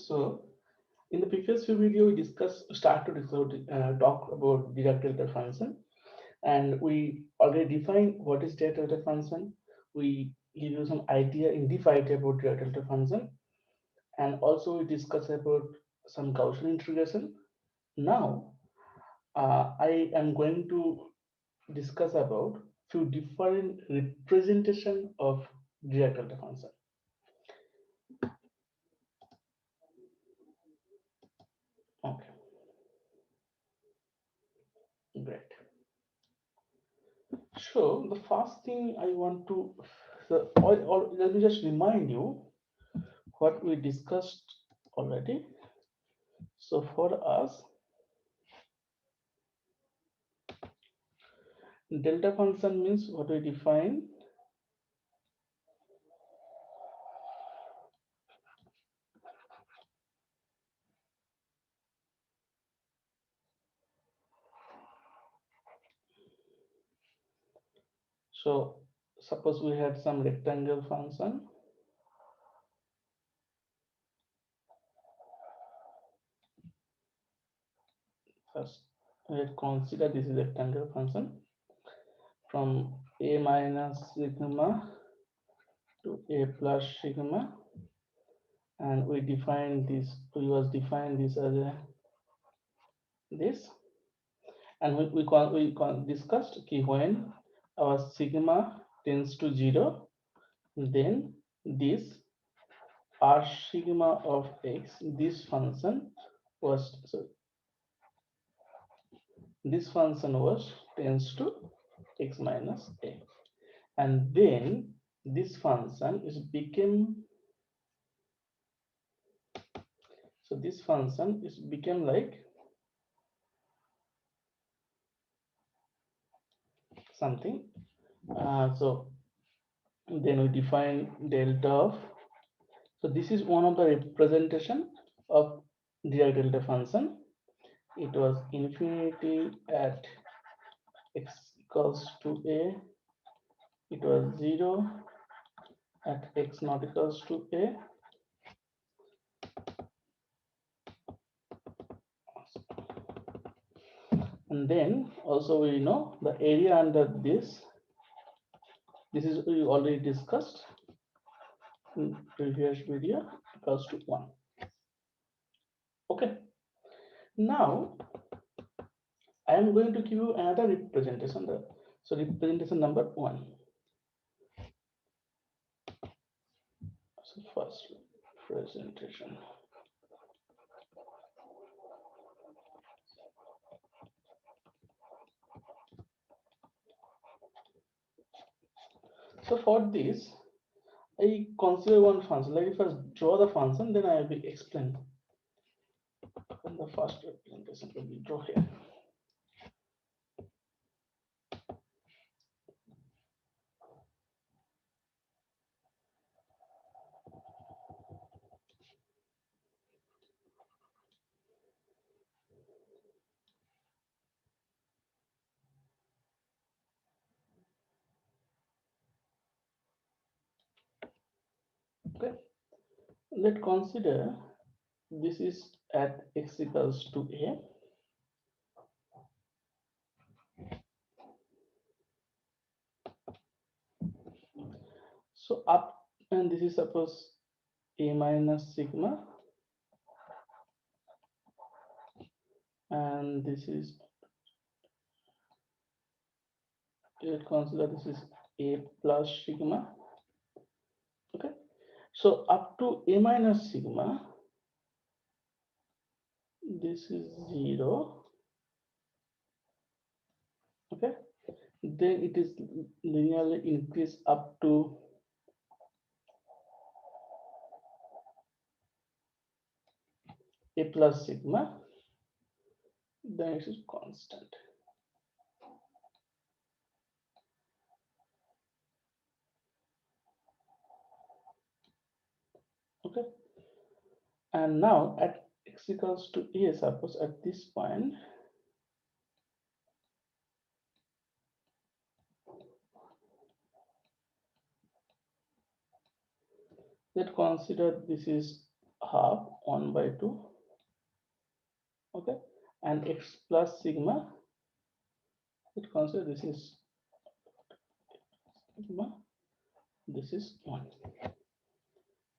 So in the previous few video, we talk about Dirac-delta function, and we already defined what is Dirac-delta function. We give you some idea in deep idea about Dirac-delta function, and also we discuss about some Gaussian integration. Now, I am going to discuss about few different representation of Dirac-delta function. Okay, great. So the first thing I want to, let me just remind you what we discussed already. So for us, delta function means what we define. So suppose we had some rectangle function. First, let's consider this is rectangle function from a minus sigma to a plus sigma, and we define this. We was define this as a this, and we discussed key when our sigma tends to 0, then this r sigma of x, this function was, so this function was tends to x minus a, and then this function is became, so this function is became like something. So then we define delta of, so this is one of the representation of Dirac-delta function. It was infinity at x equals to a, it was 0 at x not equals to a, and then also we know the area under this is we already discussed in previous video, equals to 1. Okay, now I am going to give you another representation. So representation number 1. So first representation. So for this, I consider one function. Let me first draw the function, then I will explain. And the first representation will be draw here. Okay, let's consider this is at x equals to a. So up, and this is suppose a minus sigma, and this is, let's consider this is a plus sigma. Okay, so up to a minus sigma, this is 0. Okay, then it is linearly increase up to a plus sigma, then it is constant. Okay, and now at x equals to a, suppose at this point, let's consider this is half 1 by 2. Okay, and x plus sigma, it consider this is sigma, this is 1.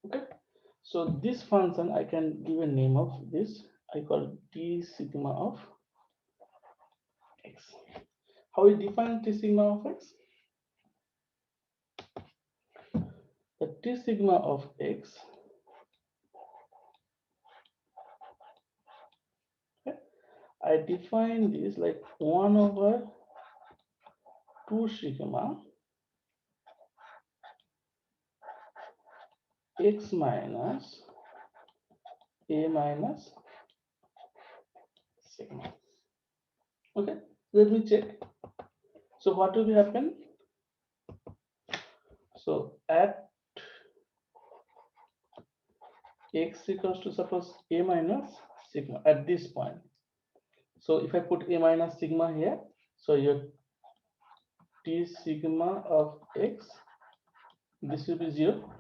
Okay, so this function I can give a name of this. I call T sigma of x. How we define T sigma of x? The T sigma of x, okay, I define this like 1 over 2 sigma x minus a minus sigma. Okay, let me check. So what will happen? So at x equals to suppose a minus sigma at this point. So if I put a minus sigma here, so your T sigma of x, this will be 0,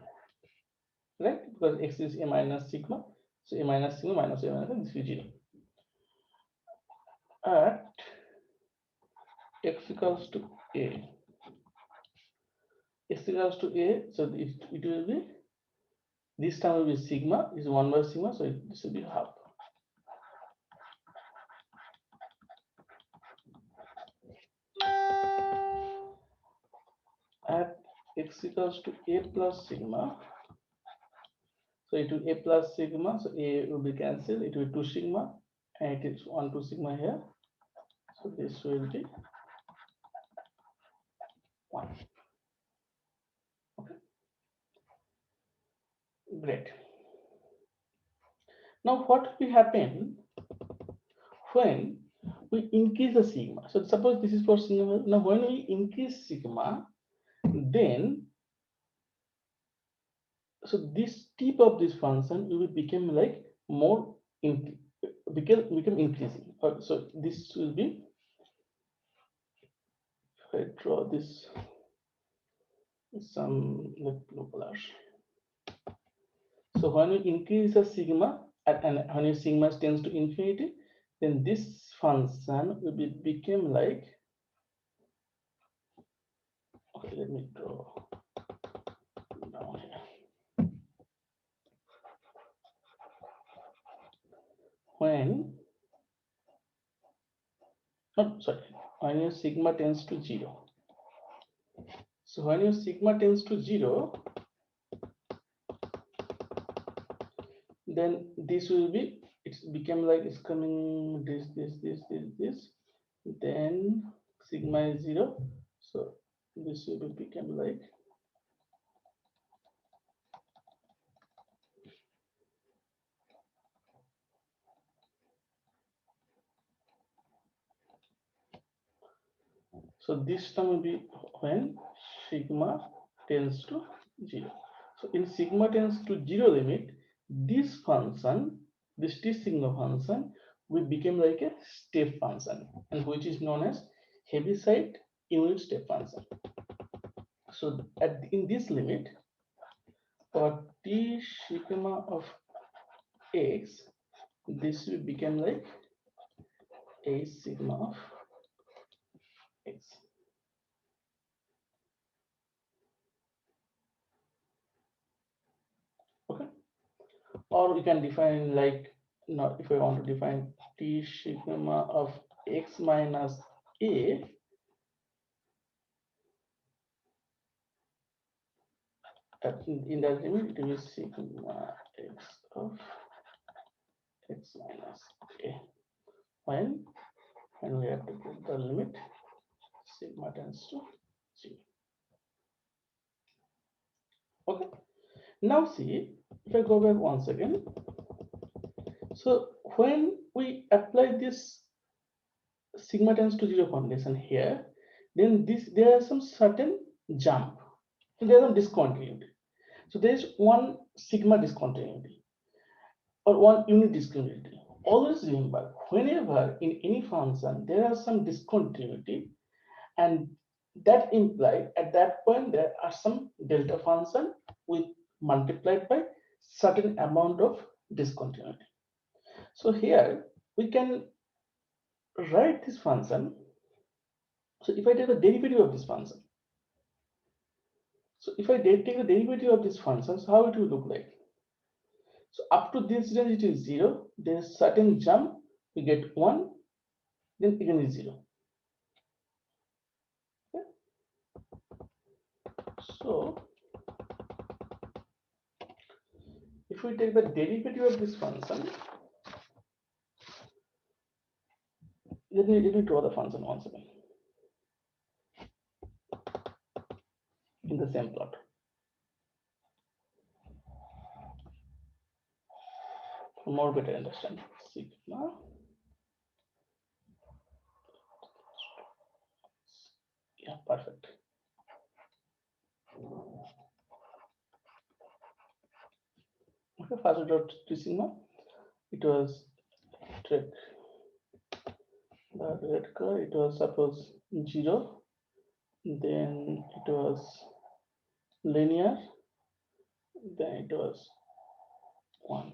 right? Because x is a minus sigma, so a minus sigma minus a minus, this will be 0. At x equals to a, x equals to a, so it will be, this term will be sigma, is 1 by sigma, so this will be half. At x equals to a plus sigma, so it will a plus sigma, so a will be cancelled, it will be 2 sigma, and it is 1 2 sigma here, so this will be 1. Okay, great. Now what will happen when we increase the sigma? So suppose this is for sigma. Now when we increase sigma, then so this tip of this function will become like more become increasing. So this will be, if I draw this some like blue colors. So when we increase the sigma and when your sigma tends to infinity, then this function will become like, okay, let me draw down here. When, oh, sorry, when your sigma tends to 0. So when your sigma tends to 0, then this will be, it's become like it's coming this, then sigma is 0, so this will become like, so this term will be when sigma tends to 0. So in sigma tends to 0 limit, this function, this T sigma function, will become like a step function, and which is known as Heaviside unit step function. So in this limit, for T sigma of x, this will become like a sigma of x. Okay, or we can define like, now if I want to define T sigma of x minus a, in that limit it will be sigma x of x minus a, when we have to put the limit sigma tends to 0. Okay, now see, if I go back once again, so when we apply this sigma tends to 0 condition here, then there are some certain jump, so there is some discontinuity. So there is one sigma discontinuity or one unit discontinuity. Always remember, whenever in any function there are some discontinuity, and that implies at that point there are some delta function with multiplied by certain amount of discontinuity. So here we can write this function. So if I take the derivative of this function, so if I take the derivative of this function, so how it will look like? So up to this range it is 0, then a certain jump we get 1, then again is 0. Okay? So if we take the derivative of this function, let me draw the function once again in the same plot. For more better understanding, sigma. Yeah, perfect. Okay, first we dot to sigma. It was take the red color. It was suppose 0. Then it was linear. Then it was 1.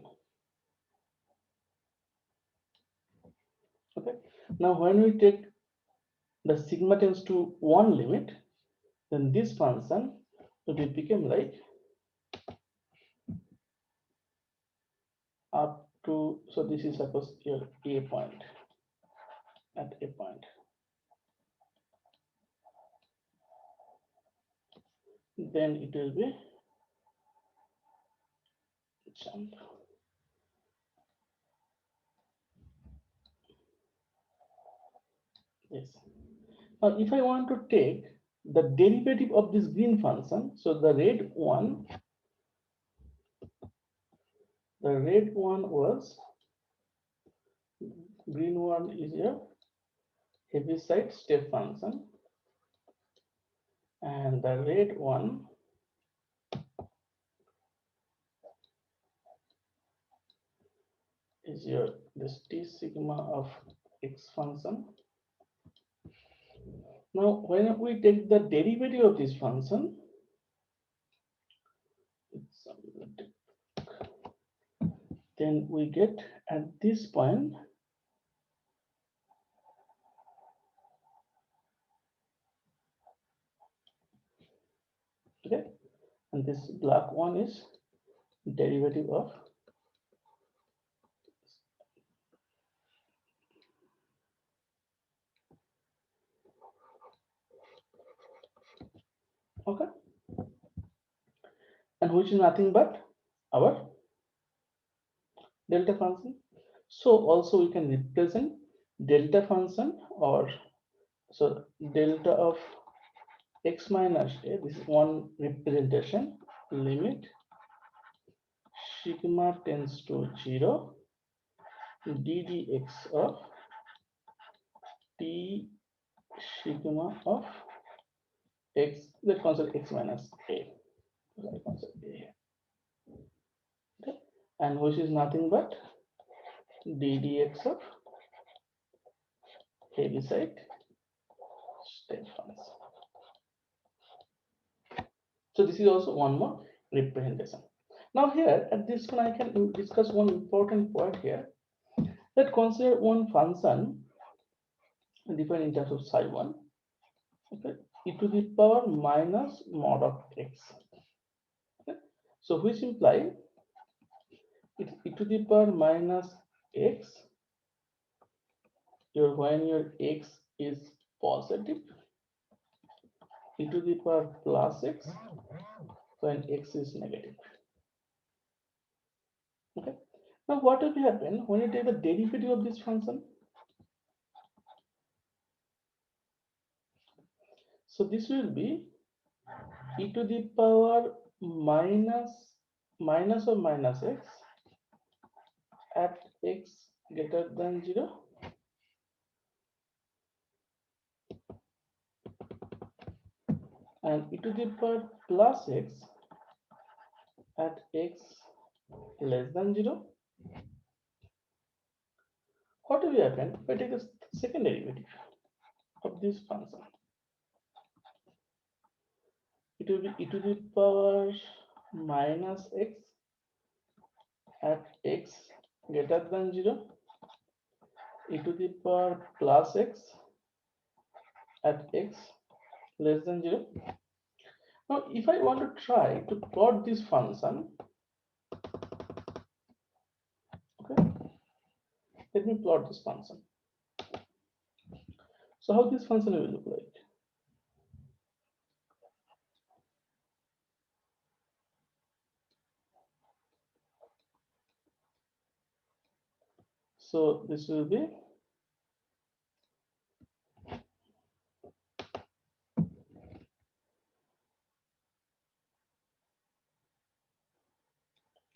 Okay. Now when we take the sigma tends to 1 limit, then this function will become like up to, so this is suppose your a point, at a point. Then it will be jump. Yes. Now if I want to take the derivative of this green function, so the red one was, green one is your heaviside step function, and the red one is your this T sigma of x function. Now when we take the derivative of this function, then we get at this point okay, and this black one is derivative of okay, and which is nothing but our delta function. So also we can represent delta function, or so delta of x minus a, this is one representation, limit sigma tends to 0 ddx of t sigma of x, let's consider x minus a, let's consider a, okay, and which is nothing but ddx of heaviside step function. So this is also one more representation. Now here at this one I can discuss one important point here. Let's consider one function defined in terms of psi1, okay, e to the power minus mod of x. Okay. So which imply it's e to the power minus x when your x is positive, e to the power plus x when x is negative. Okay. Now what will happen when you take the derivative of this function? So this will be e to the power minus or minus x at x greater than 0, and e to the power plus x at x less than 0. What will happen if I take the second derivative of this function? It will be e to the power minus x at x greater than 0, e to the power plus x at x less than 0. Now, if I want to try to plot this function, okay, let me plot this function. So how this function will look like? So this will be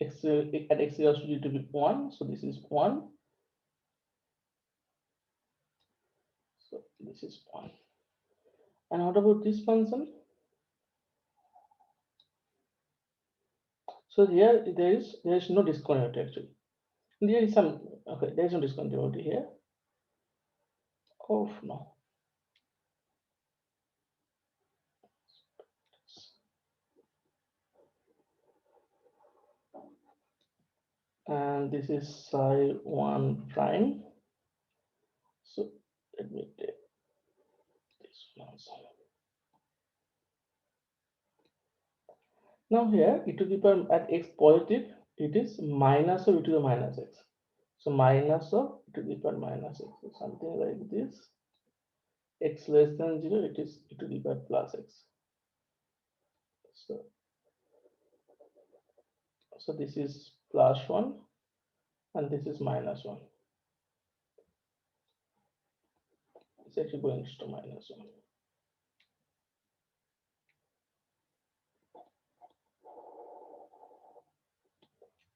x at x equals to be 1. So this is 1. So this is 1. And what about this function? So here there is no discontinuity actually. There is some, okay, there is no discontinuity here. Oh no. And this is psi 1 prime. So let me take this one. Now here e to the power at x positive, it is minus of e to the minus x. So minus of e to the power minus x. So something like this. X less than 0, it is e to the power plus x. So this is plus 1 and this is minus 1. It's actually going to minus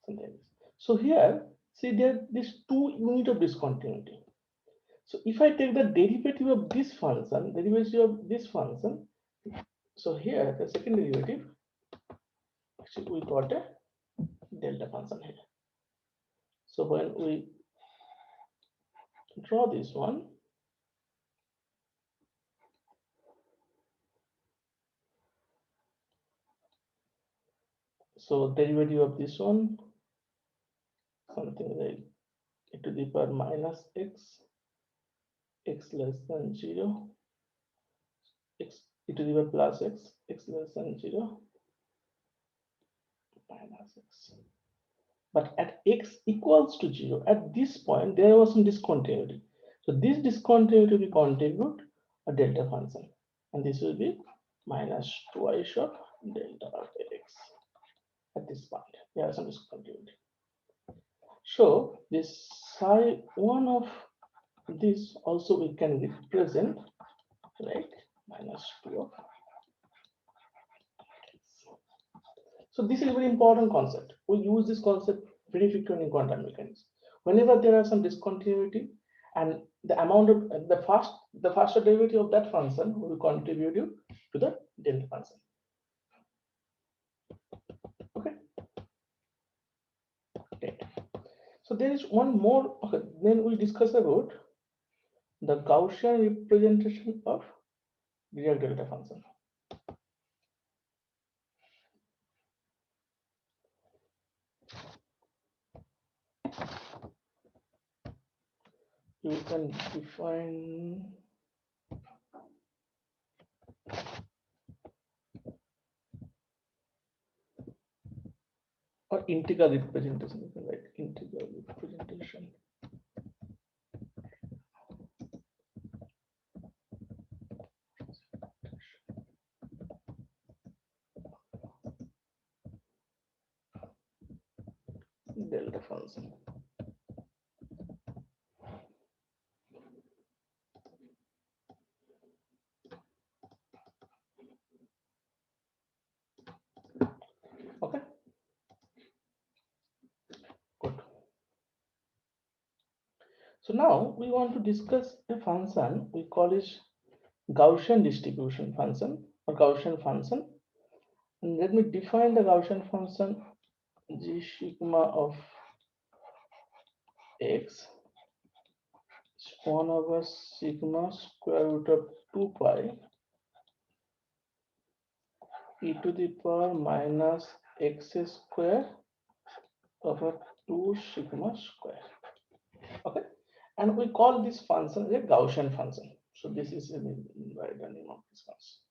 1. So here, see there is 2 unit of discontinuity. So if I take the derivative of this function, so here the second derivative, actually we got a delta function here. So when we draw this one, so derivative of this one, something like e to the power minus x, x less than 0, x e to the power plus x, x less than 0, minus x. But at x equals to 0, at this point, there was some discontinuity. So this discontinuity will contribute a delta function. And this will be minus twice of delta of x. At this point, there is some discontinuity. So this psi 1 of this also we can represent like minus 2 of x. So this is a very important concept. We use this concept very frequently in quantum mechanics. Whenever there are some discontinuity and the amount of the faster derivative of that function will contribute you to the delta function. Okay. So there is one more. Okay, then we discuss about the Gaussian representation of Dirac-delta function. You can define or integral representation. You can write integral representation. Delta function. Okay. Good. So now we want to discuss a function we call it Gaussian distribution function or Gaussian function. And let me define the Gaussian function g sigma of x is 1 over sigma square root of 2 pi e to the power minus x square over 2 sigma square. Okay, and we call this function a Gaussian function. So this is the name of this function.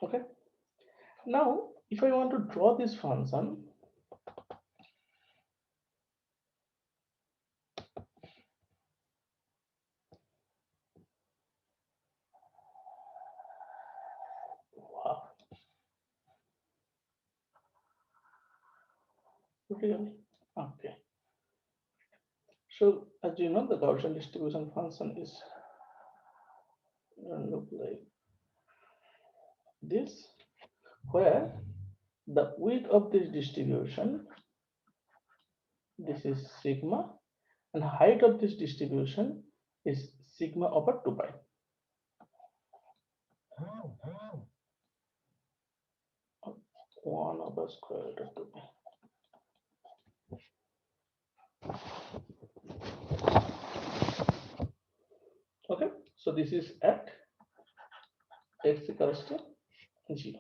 Okay, now if I want to draw this function, wow, really? Okay. So as you know, the Gaussian distribution function is look like this, where the width of this distribution, this is sigma, and height of this distribution is sigma over 2 pi. 1 over square root of 2 pi. Okay, so this is at x equals to 0.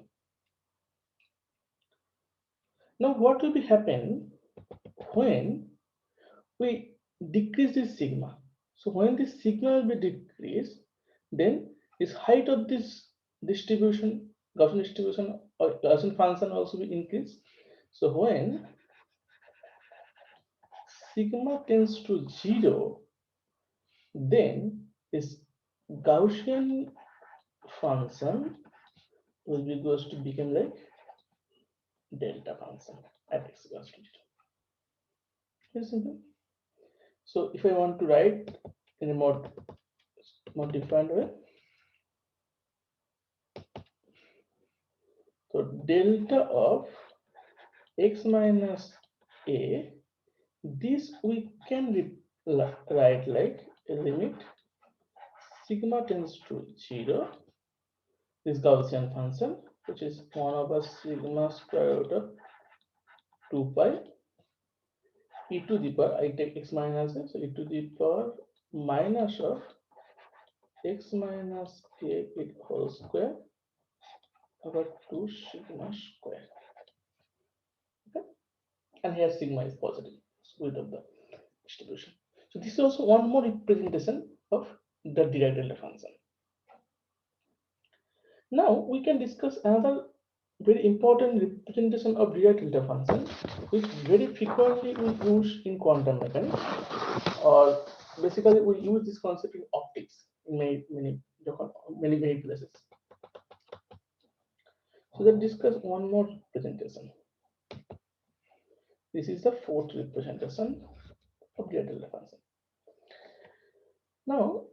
Now what will be happen when we decrease this sigma? So when this sigma will be decreased, then this height of this distribution, Gaussian distribution or Gaussian function also will increase. So when sigma tends to 0, then this Gaussian function will be goes to become like delta function at x equals to 0. Very simple. So if I want to write in a more defined way, so delta of x minus a, this we can write like a limit sigma tends to 0, this Gaussian function, which is 1 over sigma square root of 2 pi e to the power, I take x minus a, so e to the power minus of x minus k whole square over 2 sigma square. Okay, and here sigma is positive, width of the distribution. So this is also one more representation of the Dirac-delta function. Now we can discuss another very important representation of Dirac-delta function, which very frequently we use in quantum mechanics, or basically we use this concept in optics in many places. So let's discuss one more representation. This is the fourth representation of Dirac-delta function. Now,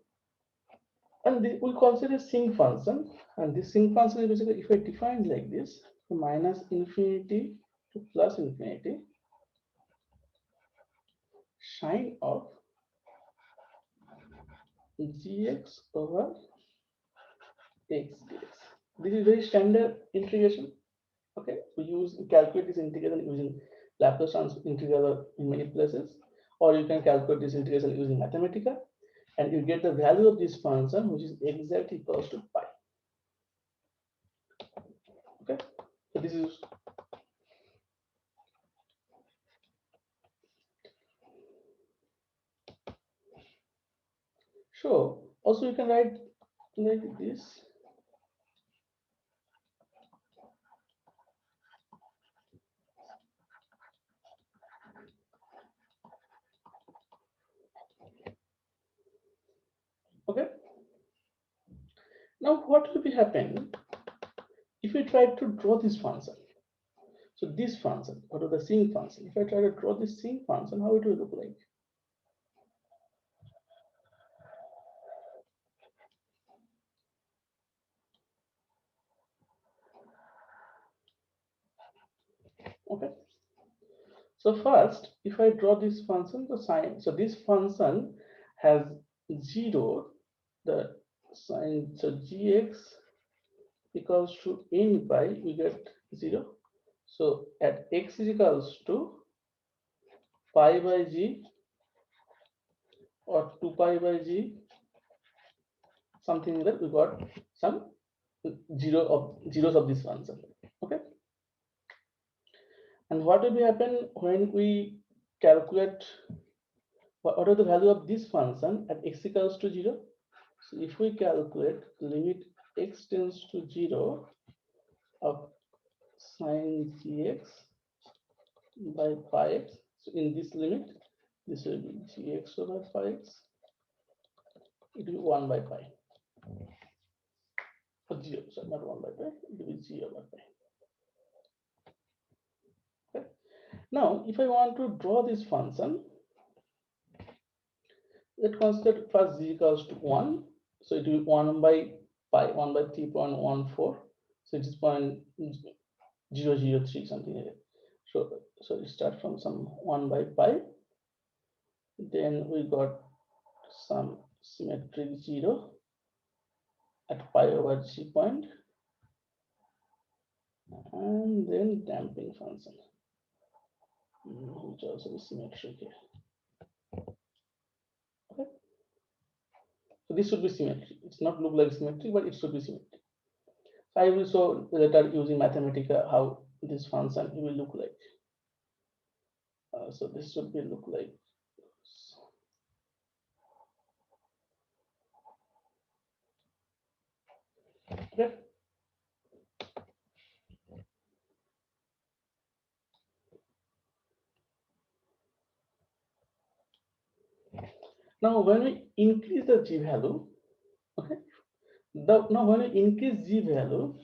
and we consider sinc function, and this sinc function is basically, if I define like this, minus infinity to plus infinity sine of gx over x dx. This is very standard integration. Okay, we calculate this integration using Laplace transform integral in many places, or you can calculate this integration using Mathematica, and you get the value of this function, which is exactly equals to pi. Okay, so this is sure. Also, you can write like this. Okay. Now, what will be happen if we try to draw this function? So this function, what is the sinc function? If I try to draw this sinc function, how it will look like? Okay. So first, if I draw this function, the sine, so this function has 0, the sine, so gx equals to n pi, we get 0. So at x is equals to pi by g or 2 pi by g, something like that. We got some zeros of this function. Okay. And what will happen when we calculate what are the value of this function at x equals to 0? So if we calculate limit x tends to 0 of sine gx by pi x, so in this limit, this will be gx over pi x, it will be 1 by pi. Or 0, sorry, not 1 by pi, it will be 0 over pi. Okay. Now, if I want to draw this function, let's consider first g equals to 1. So it will be 1 by pi, 1 by 3.14. So it is 0.003, something like that. So it start from some 1 by pi. Then we got some symmetric 0 at pi over g point. And then damping function, which also is symmetric here. Okay. So this should be symmetric. It's not look like symmetric, but it should be symmetric. So I will show later using Mathematica how this function will look like. So this should be look like. Okay. Now when we increase the g value, okay. Now when we increase g value,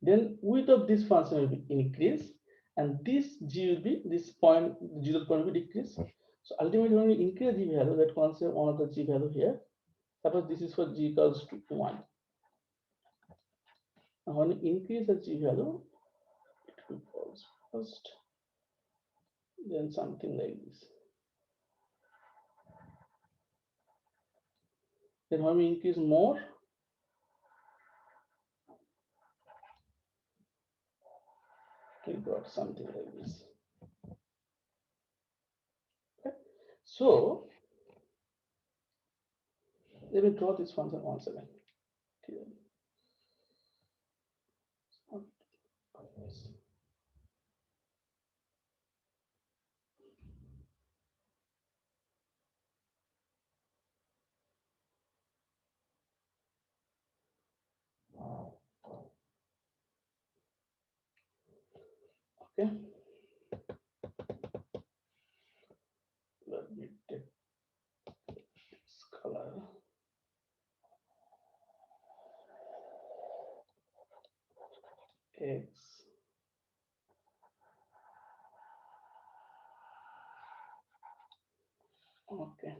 then width of this function will be increased, and this g will be this point 0 point will be decreased. So ultimately, when we increase g value, that consider one of the g value here. Suppose this is for g equals to 1. Now when we increase the g value, it will false first, then something like this. Then when we increase more, we got something like this. Okay. So let me draw this function once again. Okay. Let me take this color. X. Okay.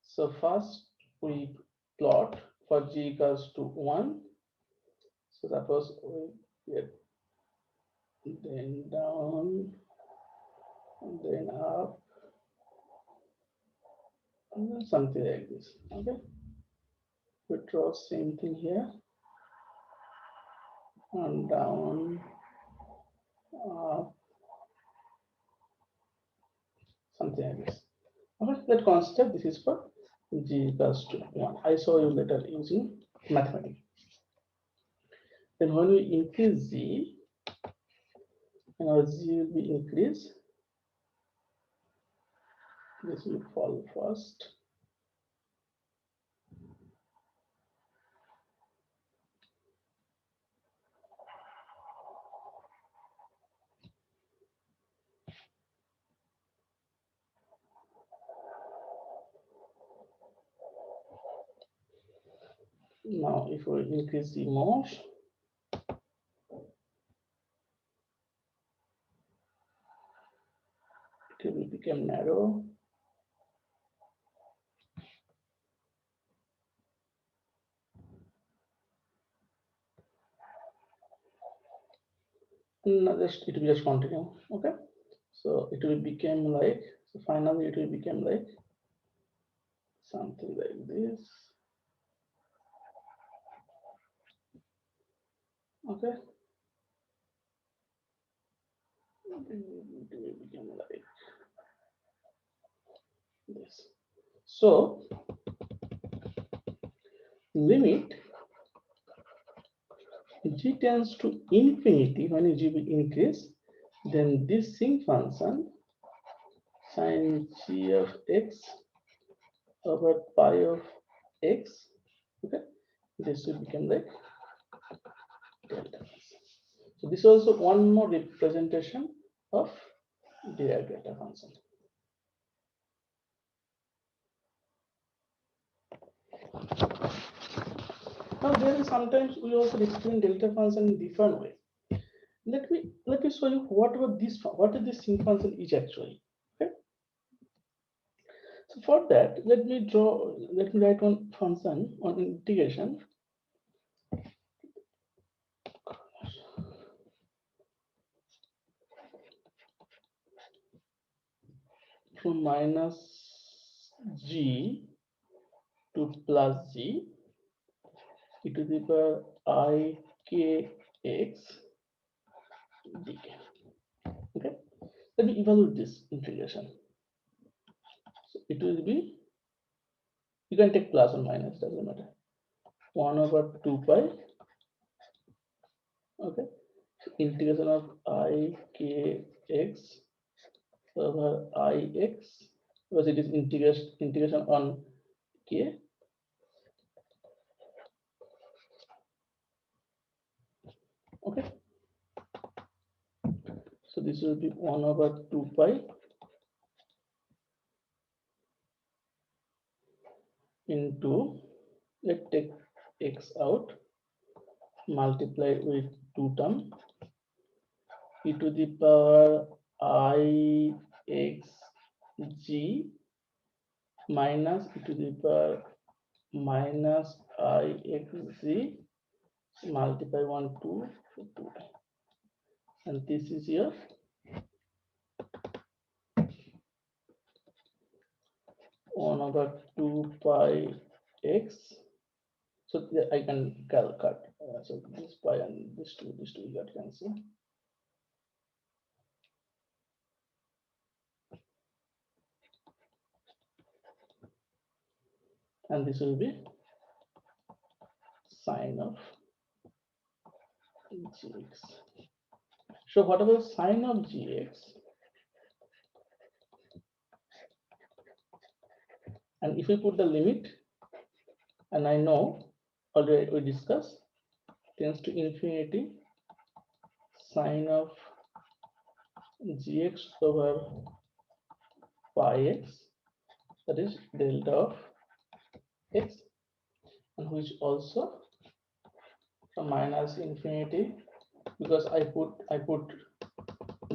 So first we plot for g equals to 1. So suppose we get then down, and then up, and then something like this. Okay. We draw same thing here, and down, up, something like this. Okay. Let's consider this is for g equals to 1. I show you later using mathematics. Then when we increase z, and our z will be increased, this will fall first. Now, if we increase the more, it will become narrow. And just it will just continue. Okay. So it will become like, so finally it will become like something like this. Okay. It will become like this. So limit g tends to infinity. When g will increase, then this sinc function sin g of x over pi of x, okay, this will become like delta function. So this is also one more representation of Dirac-delta function. Now there is sometimes we also represent delta function in different way. Let me show you what this sinc function is actually. Okay. So for that, let me write one function on integration from minus g to plus g e to the power I k x dk. Okay, let me evaluate this integration. So it will be, you can take plus or minus, doesn't matter, 1 over 2 pi, okay, integration of I k x over I x, because it is integration on k, okay. So this will be 1 over 2 pi into, let's take x out, multiply with 2 term, e to the power I x g minus e to the power minus I x z, multiply 1 2 2, and this is your 1 over 2 pi x. So I can calculate. So this pi and this two you got cancel. And this will be sine of gx. So whatever sine of gx, and if we put the limit, and I know already we discussed, tends to infinity, sine of gx over pi x, that is delta of x, and which also from minus infinity, because I put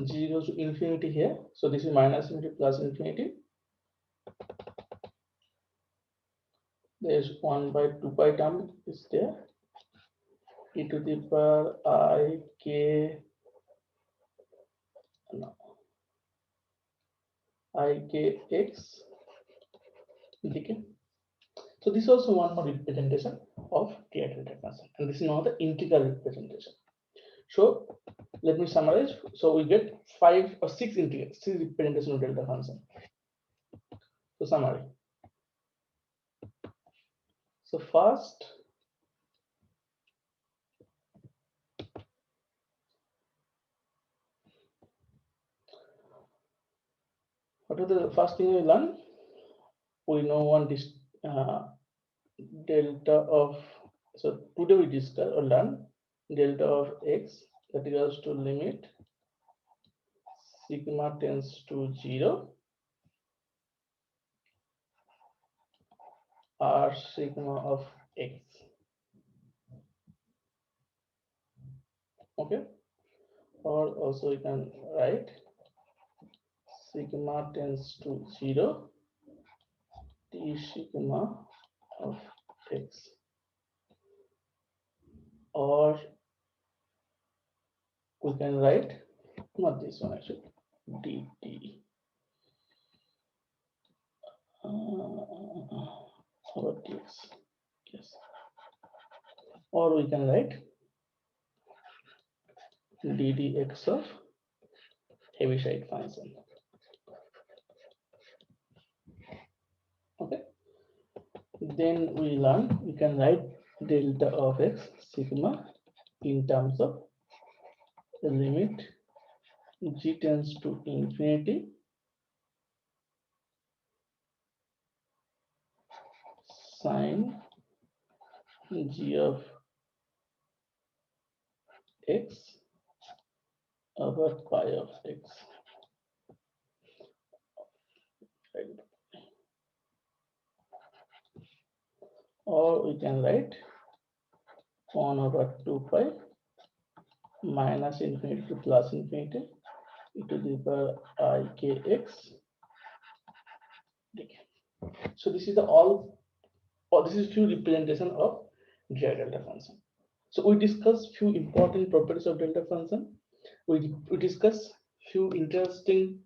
g goes to infinity here, so this is minus infinity plus infinity. There's 1 by 2 pi term is there, e to the power I k, no, I k x dk. So this is also one more representation of Dirac-delta function, and this is now the integral representation. So let me summarize. So we get 5 or 6 representation of delta function. So summary. So first, what is the first thing we learn? We know one delta of, so today we discuss or learn delta of x that equals to limit sigma tends to 0 r sigma of x. Okay, or also you can write sigma tends to 0 t sigma of x, or we can write, not this one actually, dt over dx, yes, or we can write ddx of Heaviside function. Then we learn we can write delta of x sigma in terms of the limit g tends to infinity sine g of x over pi of x. Or we can write 1 over 2 pi minus infinity to plus infinity e to the power I kx dk. So this is the all, or this is few representation of Dirac-delta function. So we discuss few important properties of delta function. We discuss few interesting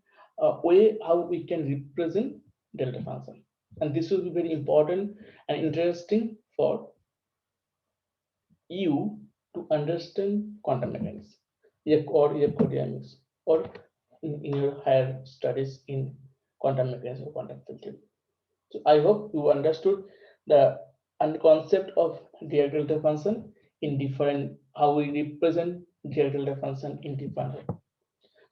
way how we can represent delta function, and this will be very important and interesting for you to understand quantum mechanics or electrodynamics or in your higher studies in quantum mechanics or quantum field theory. So I hope you understood the concept of Dirac-delta function in different, how we represent Dirac-delta function in different way.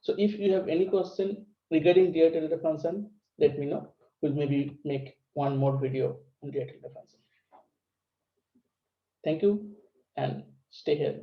So if you have any question regarding Dirac-delta function, let me know. We'll maybe make one more video on Dirac-delta function. Thank you and stay here.